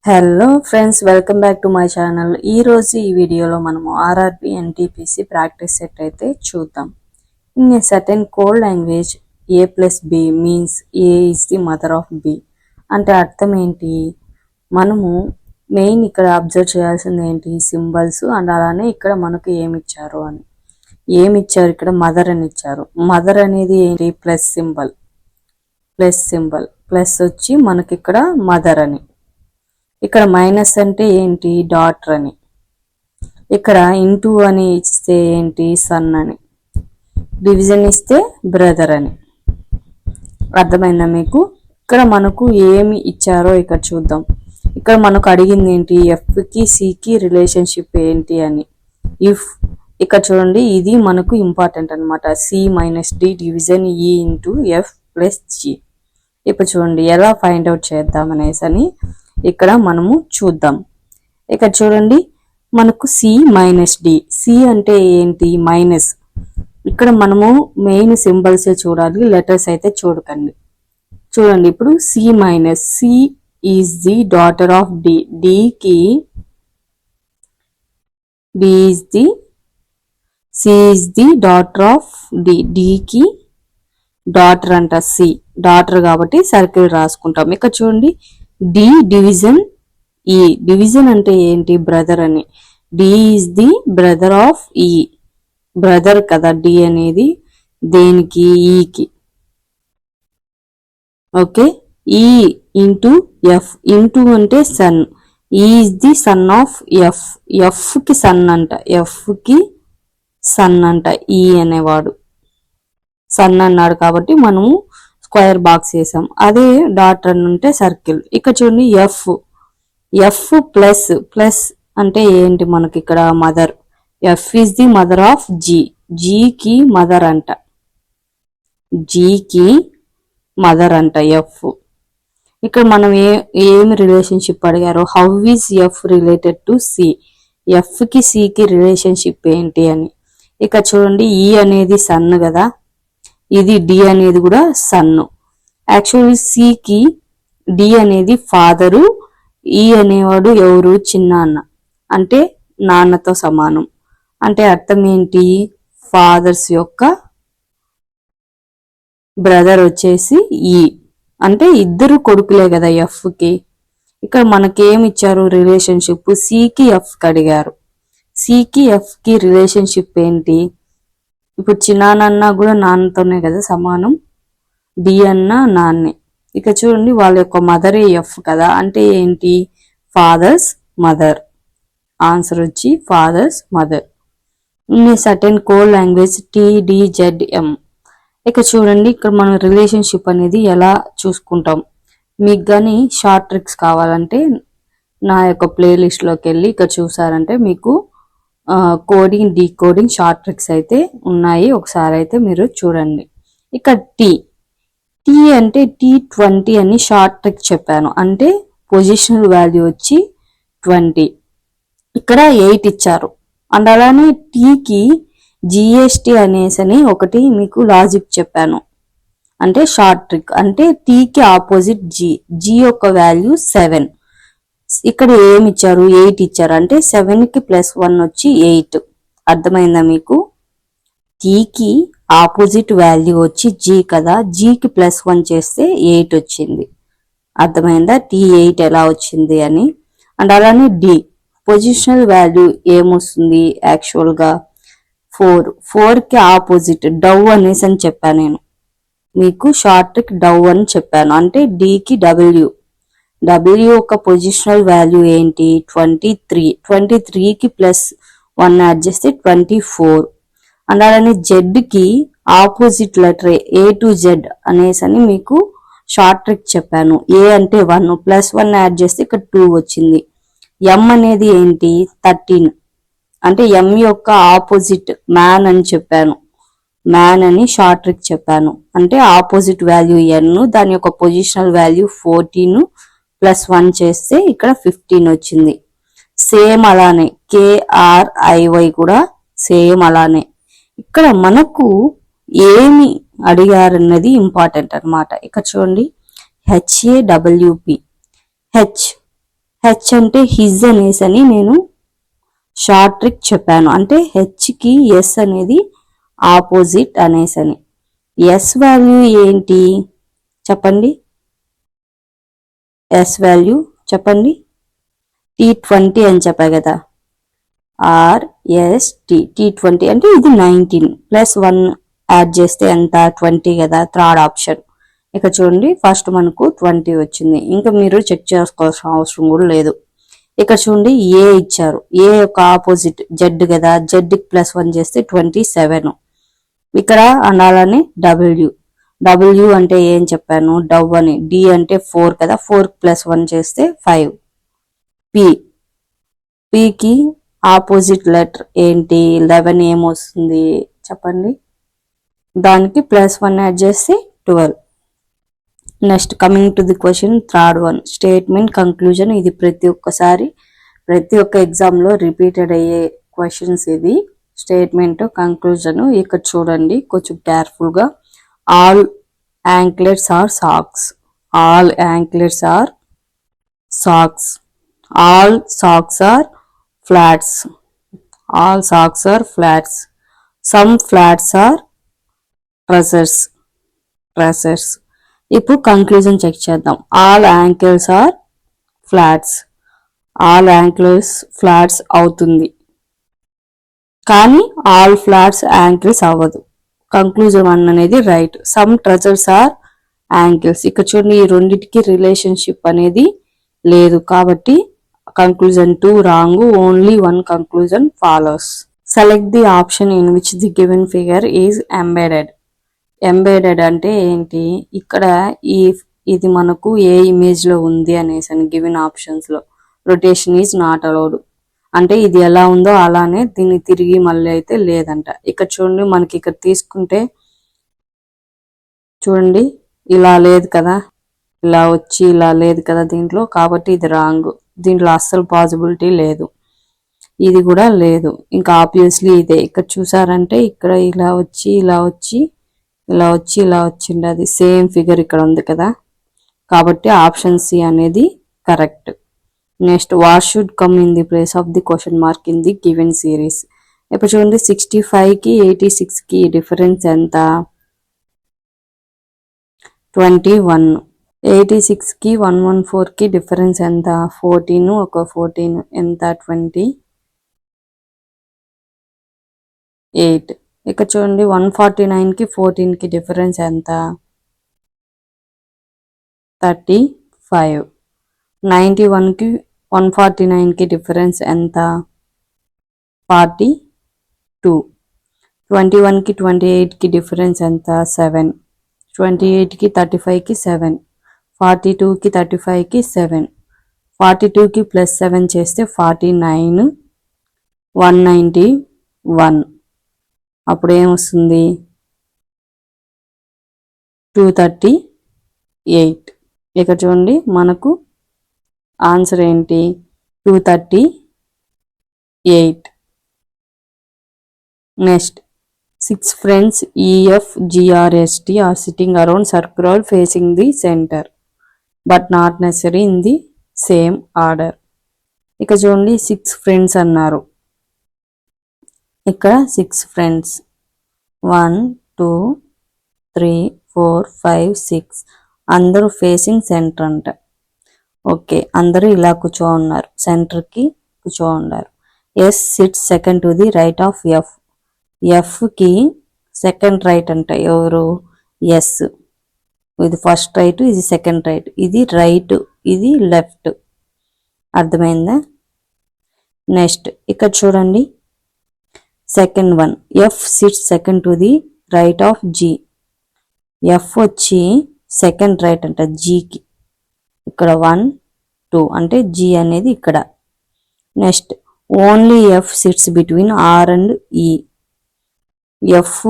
Hello friends, welcome back to my channel. ఈరోజు ఈ వీడియోలో మనము ఆర్ఆర్బి ఎన్టీపీసీ ప్రాక్టీస్ సెట్ అయితే చూద్దాం. In a certain code language A plus B means A is the mother of B అంటే అర్థం ఏంటి? మనము మెయిన్ ఇక్కడ అబ్జర్వ్ చేయాల్సింది ఏంటి? సింబల్స్ అండ్ అలానే ఇక్కడ మనకు ఏమి ఇచ్చారు అని. ఏమి ఇచ్చారు? ఇక్కడ మదర్ అని ఇచ్చారు. మదర్ అనేది ఏంటి? Plus symbol. ప్లస్ వచ్చి మనకి ఇక్కడ మదర్ అని. ఇక్కడ మైనస్ అంటే ఏంటి? డాటర్ అని. ఇక్కడ ఇంటూ అని ఇస్తే ఏంటి? సన్ అని. డివిజన్ ఇస్తే బ్రదర్ అని. అర్థమైందా మీకు? ఇక్కడ మనకు ఏమి ఇచ్చారో ఇక్కడ చూద్దాం. ఇక్కడ మనకు అడిగింది ఏంటి? ఎఫ్కి సికి రిలేషన్షిప్ ఏంటి అని. ఇఫ్ ఇక్కడ చూడండి, ఇది మనకు ఇంపార్టెంట్ అనమాట. సి మైనస్ డి డివిజన్ ఈ ఇంటూ ఎఫ్ ప్లస్ జి. ఇప్పుడు చూడండి ఎలా ఫైండ్ అవుట్ చేద్దాం అనేసి అని ఇక్కడ మనము చూద్దాం. ఇక్కడ చూడండి, మనకు సి మైనస్ డి. సి అంటే ఏంటి? మైనస్. ఇక్కడ మనము మెయిన్ సింబల్స్ చూడాలి, లెటర్స్ అయితే చూడకండి. చూడండి, ఇప్పుడు C minus. C is the daughter of D. డికి D is the C is the daughter of D. డికి డాటర్ అంట. సి డాటర్ కాబట్టి సర్కిల్ రాసుకుంటాం. ఇక్కడ చూడండి, డి డివిజన్ ఈ. డివిజన్ అంటే ఏంటి? బ్రదర్ అని. D is the brother of E. Brother కదా డి అనేది. దేనికి? ఈకి. Okay. E into F. Into అంటే son. Is the son of F. F కి సన్ అంట. ఎఫ్ కి సన్ అంట. ఈ అనేవాడు సన్ అన్నాడు కాబట్టి మనము స్క్వేర్ బాక్స్ వేసాం. అదే డాటర్ అని ఉంటే సర్కిల్. ఇక్కడ చూడండి, ఎఫ్. F plus. ప్లస్ అంటే ఏంటి? మనకి ఇక్కడ mother. F is the mother of G. జీకి మదర్ అంట. జీకి మదర్ అంట ఎఫ్. ఇక్కడ మనం ఏమి రిలేషన్షిప్ అడిగారు? How is F related to C. F కి సికి రిలేషన్షిప్ ఏంటి అని. ఇక చూడండి, ఈ అనేది సన్ కదా, ఇది డి అనేది కూడా సన్ను. యాక్చువల్లీ సికి డి అనేది ఫాదరు, ఈ అనేవాడు ఎవరు? చిన్న అన్న. అంటే నాన్నతో సమానం. అంటే అర్థం ఏంటి? ఫాదర్స్ యొక్క బ్రదర్ వచ్చేసి ఈ. అంటే ఇద్దరు కొడుకులే కదా ఎఫ్ కి. ఇక్కడ మనకేమి ఇచ్చారు? రిలేషన్షిప్. సికి ఎఫ్ కి అడిగారు. సికి ఎఫ్ కి రిలేషన్షిప్ ఏంటి? ఇప్పుడు చిన్నాన్న కూడా నాన్నతోనే కదా సమానం. డి అన్న నాన్నే. ఇక చూడండి, వాళ్ళ యొక్క మదరే ఎఫ్ కదా, అంటే ఏంటి? Father's mother. ఆన్సర్ వచ్చి father's mother. In a certain code language TDZM. ఇక చూడండి, ఇక్కడ మనం రిలేషన్షిప్ అనేది ఎలా చూసుకుంటాం. మీకు కానీ షార్ట్ ట్రిక్స్ కావాలంటే నా యొక్క ప్లేలిస్ట్లోకి వెళ్ళి ఇక్కడ చూసారంటే మీకు కోడింగ్ డీకోడింగ్ షార్ట్ ట్రిక్స్ అయితే ఉన్నాయి. ఒకసారి అయితే మీరు చూడండి. ఇక టీ. టీ అంటే T20 అని షార్ట్ ట్రిక్ చెప్పాను. అంటే పొజిషనల్ వాల్యూ వచ్చి 20. ఇక్కడ 8 ఇచ్చారు. అండ్ అలానే టీకి జిఎస్టి అనేసి ఒకటి మీకు లాజిక్ చెప్పాను. అంటే షార్ట్ ట్రిక్. అంటే టీకి ఆపోజిట్ జి. జి యొక్క వాల్యూ 7. ఇక్కడ ఏమి ఇచ్చారు? 8 ఇచ్చారు. అంటే 7కి +1 వచ్చి 8. అర్థమైందా మీకు? టీకి ఆపోజిట్ వాల్యూ వచ్చి జీ కదా, జీకి +1 చేస్తే 8 వచ్చింది. అర్థమైందా? T8 ఎలా వచ్చింది అని. అండ్ అలానే డి పొజిషనల్ వాల్యూ ఏమొస్తుంది? యాక్చువల్గా 4. 4కి ఆపోజిట్ డవ్ అనేసి అని చెప్పాను నేను మీకు. షార్ట్ ట్రిక్ డవ్ అని చెప్పాను. అంటే డికి డబ్ల్యూ. డబ్ల్యూ యొక్క పొజిషనల్ వాల్యూ ఏంటి? 23. 23కి +1 యాడ్ చేస్తే 24. అండ్ అలానే జెడ్కి opposite letter A to Z అనేసి అని మీకు షార్ట్ ట్రిక్ చెప్పాను. ఏ అంటే 1 +1 యాడ్ చేస్తే ఇక్కడ 2 వచ్చింది. ఎం అనేది ఏంటి? 13. అంటే ఎం యొక్క ఆపోజిట్ మ్యాన్ అని చెప్పాను. మ్యాన్ అని షార్ట్ ట్రిక్ చెప్పాను. అంటే ఆపోజిట్ వాల్యూ ఎన్, దాని యొక్క పొజిషనల్ వాల్యూ 14 +1 చేస్తే ఇక్కడ 15 వచ్చింది. సేమ్ అలానే KRIY కూడా సేమ్ అలానే. ఇక్కడ మనకు ఏమి అడిగారన్నది ఇంపార్టెంట్ అనమాట. ఇక్కడ చూడండి, HAWP. హెచ్ అంటే హిజ్ అనేసి అని నేను షార్ట్ ట్రిక్ చెప్పాను. అంటే హెచ్కి ఎస్ అనేది ఆపోజిట్ అనేసి అని. ఎస్ వాల్యూ ఏంటి చెప్పండి? ఎస్ వాల్యూ చెప్పండి. T20 అని చెప్పా కదా. RST T20 అంటే ఇది 19 ప్లస్ 1 యాడ్ చేస్తే ఎంత 20 కదా, థర్డ్ ఆప్షన్. ఇక చూడండి ఫస్ట్ మనకు 20 వచ్చింది. ఇంకా మీరు చెక్ చేసుకోవాల్సిన అవసరం కూడా లేదు. ఇక్కడ చూడండి ఏ ఇచ్చారు, ఏ యొక్క ఆపోజిట్ జెడ్ కదా, జెడ్ ప్లస్ 1 చేస్తే 27. ఇక్కడ అలానే డబ్ల్యూ అంటే ఏం చెప్పాను, డవ్ అని. డి అంటే 4 కదా, 4 ప్లస్ 1 చేస్తే 5. పికి ఆపోజిట్ లెటర్ ఏంటి 11 ఏమొస్తుంది చెప్పండి, దానికి ప్లస్ 1 యాడ్ చేస్తే 12. Next coming to the question third one, statement conclusion. ఇది ప్రతి ఒక్క ఎగ్జామ్ లో రిపీటెడ్ అయ్యే క్వశ్చన్స్. ఇది స్టేట్మెంట్ కంక్లూజన్. ఇక్కడ చూడండి కొంచెం కేర్ఫుల్ గా. All anklets are socks. All anklets are socks. All socks are flats. All socks are flats. Some flats are trousers. ఇప్పుడు కంక్లూజన్ చెక్ చేద్దాం. All ankles are flats. All ankles flats అవుతుంది, కానీ all flats ankles అవ్వదు. Conclusion 1 అనేది right. Some trousers are ankles. ఇక్కడ చూడండి ఈ రెండింటికి రిలేషన్షిప్ అనేది లేదు, కాబట్టి conclusion 2 wrong. Only 1 conclusion follows. Select the option in which the given figure is embedded. Embedded అంటే ఏంటి, ఇక్కడ ఇది మనకు ఏ ఇమేజ్ లో ఉంది అనేసి గివెన్ ఆప్షన్స్ లో. రొటేషన్ ఈజ్ నాట్ అలౌడ్ అంటే ఇది ఎలా ఉందో అలానే దీన్ని తిరిగి మళ్ళీ అయితే లేదంట. ఇక్కడ చూడండి మనకి ఇక్కడ తీసుకుంటే చూడండి ఇలా లేదు కదా, ఇలా వచ్చి ఇలా లేదు కదా దీంట్లో, కాబట్టి ఇది రాంగ్. దీంట్లో అస్సలు పాసిబిలిటీ లేదు, ఇది కూడా లేదు. ఇంకా ఆబ్వియస్లీ ఇదే. ఇక్కడ చూసారంటే ఇక్కడ ఇలా వచ్చి ఇలా వచ్చి ఇలా వచ్చి ఇలా వచ్చింది, అది సేమ్ ఫిగర్ ఇక్కడ ఉంది కదా, కాబట్టి ఆప్షన్ సి అనేది correct. Next what should come in the place of the question mark in the given series. ఇప్పుడు చూడండి 65కి 86కి డిఫరెన్స్ ఎంత 21. 86కి 114కి డిఫరెన్స్ ఎంత 14, ఒక 14 ఎంత 28. ఇక్కడ చూడండి 149కి 14కి డిఫరెన్స్ ఎంత 35. 91కి 149కి డిఫరెన్స్ ఎంత 42. 21కి 28కి డిఫరెన్స్ ఎంత 7. 28కి 35కి 7. 42కి 35కి 7. 42కి ప్లస్ 7 చేస్తే 49. 191. అప్పుడు ఏమొస్తుంది 238. ఇక్కడ చూడండి మనకు ఆన్సర్ ఏంటి 238. Next 6 friends EFGRST are sitting around circle facing the center but not necessary in the same order. ఇక్కడ చూడండి 6 friends అన్నారు. ఇక్కడ 6 friends 1 2 3 4 5 6 అందరూ ఫేసింగ్ సెంటర్ అంట. ఓకే, అందరూ ఇలా కూర్చో ఉన్నారు, సెంటర్కి కూర్చో ఉన్నారు. S sits second to the right of F. ఎఫ్కి సెకండ్ రైట్ అంట ఎవరు, ఎస్. ఇది ఫస్ట్ రైట్, ఇది సెకండ్ రైట్, ఇది రైట్, ఇది లెఫ్ట్. అర్థమైందా? నెక్స్ట్ ఇక్కడ చూడండి second one, F sits second to the right of G. F వచ్చి సెకండ్ రైట్ అంట జీకి. ఇక్కడ 1 2 అంటే జీ అనేది ఇక్కడ. Next only F sits between R and E. F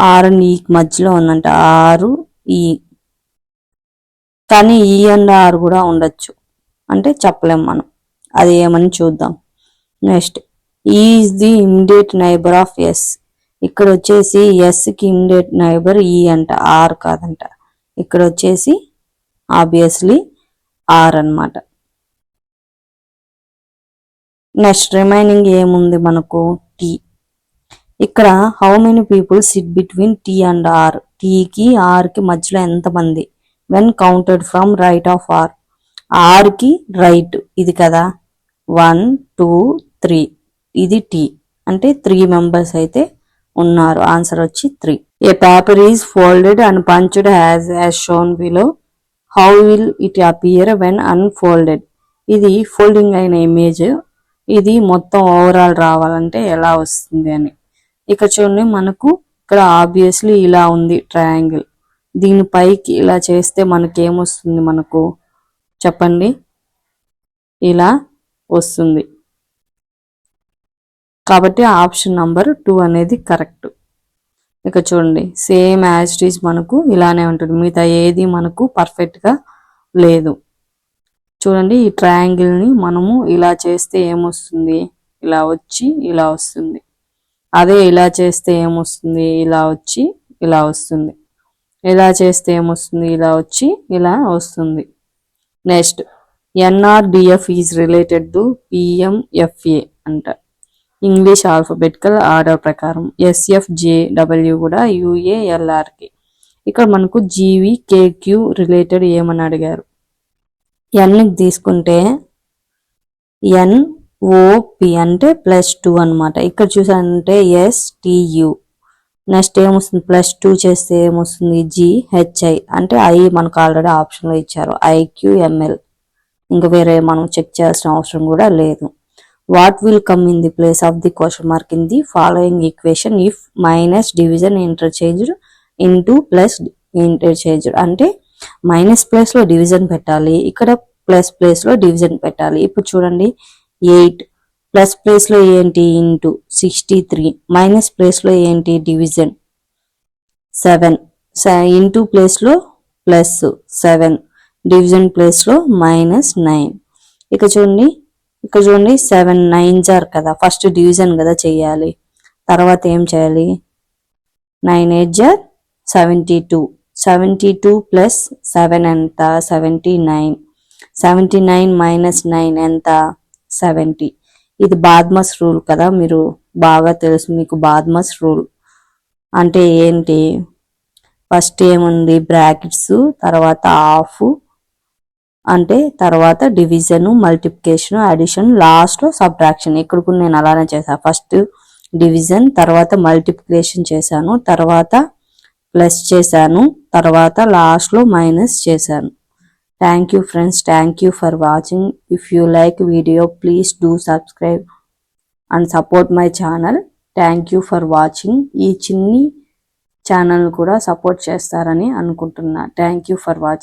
R and ఈకి మధ్యలో ఉందంట, ఆరు ఈ. కానీ ఈ అండ్ ఆర్ కూడా ఉండొచ్చు, అంటే చెప్పలేం మనం, అది ఏమని చూద్దాం. Next is the immediate neighbour of S. ఇక్కడ వచ్చేసి ఎస్కి ఇమిడియట్ నైబర్ ఈ అంట, ఆర్ కాదంట. ఇక్కడ వచ్చేసి ఆబ్వియస్లీ ఆర్ అన్నమాట. నెక్స్ట్ రిమైనింగ్ ఏముంది మనకు టీ. ఇక్కడ how many people sit between T and R, టీకి ఆర్కి మధ్యలో ఎంతమంది when counted from right of R, ఆర్కి రైట్ ఇది కదా 1 2 3 ఇది టీ అంటే 3 మెంబర్స్ అయితే ఉన్నారు. ఆన్సర్ వచ్చి 3. A paper is folded and punched as shown below, how will it appear when unfolded. ఇది ఫోల్డింగ్ అయిన ఇమేజ్, ఇది మొత్తం ఓవరాల్ రావాలంటే ఎలా వస్తుంది అని. ఇక్కడ చూడండి మనకు ఇక్కడ ఆబ్వియస్లీ ఇలా ఉంది ట్రయాంగిల్, దీని పైకి ఇలా చేస్తే మనకి ఏమొస్తుంది మనకు చెప్పండి, ఇలా వస్తుంది. కాబట్టి ఆప్షన్ నంబర్ 2 అనేది కరెక్ట్. ఇక చూడండి సేమ్ యాజ్ ఇట్ ఈజ్ మనకు ఇలానే ఉంటుంది, మిగతా ఏది మనకు పర్ఫెక్ట్ గా లేదు. చూడండి ఈ ట్రయాంగిల్ ని మనము ఇలా చేస్తే ఏమొస్తుంది, ఇలా వచ్చి ఇలా వస్తుంది. అదే ఇలా చేస్తే ఏమొస్తుంది, ఇలా వచ్చి ఇలా వస్తుంది. ఇలా చేస్తే ఏమొస్తుంది, ఇలా వచ్చి ఇలా వస్తుంది. నెక్స్ట్ ఎన్ఆర్డిఎఫ్ ఈజ్ రిలేటెడ్ టు పిఎంఎఫ్ఏ అంట ఇంగ్లీష్ ఆల్ఫబెటికల్ ఆర్డర్ ప్రకారం. ఎస్ఎఫ్జేడబ్ల్యూ కూడా యుఏఎల్ఆర్కి. ఇక్కడ మనకు జీవి కేక్యూ రిలేటెడ్ ఏమని అడిగారు. ఎన్ తీసుకుంటే ఎన్ఓపి అంటే +2 అనమాట. ఇక్కడ చూసానంటే ఎస్టియు. నెక్స్ట్ ఏమొస్తుంది +2 చేస్తే ఏమొస్తుంది జిహెచ్ఐ అంటే ఐ మనకు ఆల్రెడీ ఆప్షన్లో ఇచ్చారు, ఐక్యూఎంఎల్. ఇంకా వేరే మనం చెక్ చేయాల్సిన అవసరం కూడా లేదు. What will come in the place of the question mark in the following equation if minus division interchanged into plus interchanged అంటే మైనస్ ప్లేస్ లో డివిజన్ పెట్టాలి, ఇక్కడ ప్లస్ ప్లేస్ లో డివిజన్ పెట్టాలి. ఇప్పుడు చూడండి 8 ప్లస్ ప్లేస్ లో ఏంటి ఇంటూ 63, మైనస్ ప్లేస్ లో ఏంటి డివిజన్ 7, ఇంటూ ప్లేస్ లో +7, డివిజన్ ప్లేస్ లో -9. ఇక్కడ చూడండి 7 9s are కదా, ఫస్ట్ డివిజన్ కదా చేయాలి, తర్వాత ఏం చేయాలి 9 8s are 72, 72 + 7 ఎంత 79, 79 - 9 ఎంత 70. ఇది బాద్మస్ రూల్ కదా, మీరు బాగా తెలుసు మీకు బాద్మస్ రూల్ అంటే ఏంటి. ఫస్ట్ ఏముంది బ్రాకెట్స్, తర్వాత హాఫ్ అంటే తర్వాత డివిజన్, మల్టిప్లికేషన్, అడిషన్, లాస్ట్ లో సబ్ట్రాక్షన్. ఇక్కడ కూడా నేను అలానే చేశాను, ఫస్ట్ డివిజన్, తర్వాత మల్టిప్లికేషన్ చేశాను, తర్వాత ప్లస్ చేశాను, తర్వాత లాస్ట్ లో మైనస్ చేశాను. Thank you friends, thank you for watching. If you like video please do subscribe and support my channel. Thank you for watching. ఈ చిన్ని ఛానల్ కూడా సపోర్ట్ చేస్తారని అనుకుంటున్నా. Thank you for watching.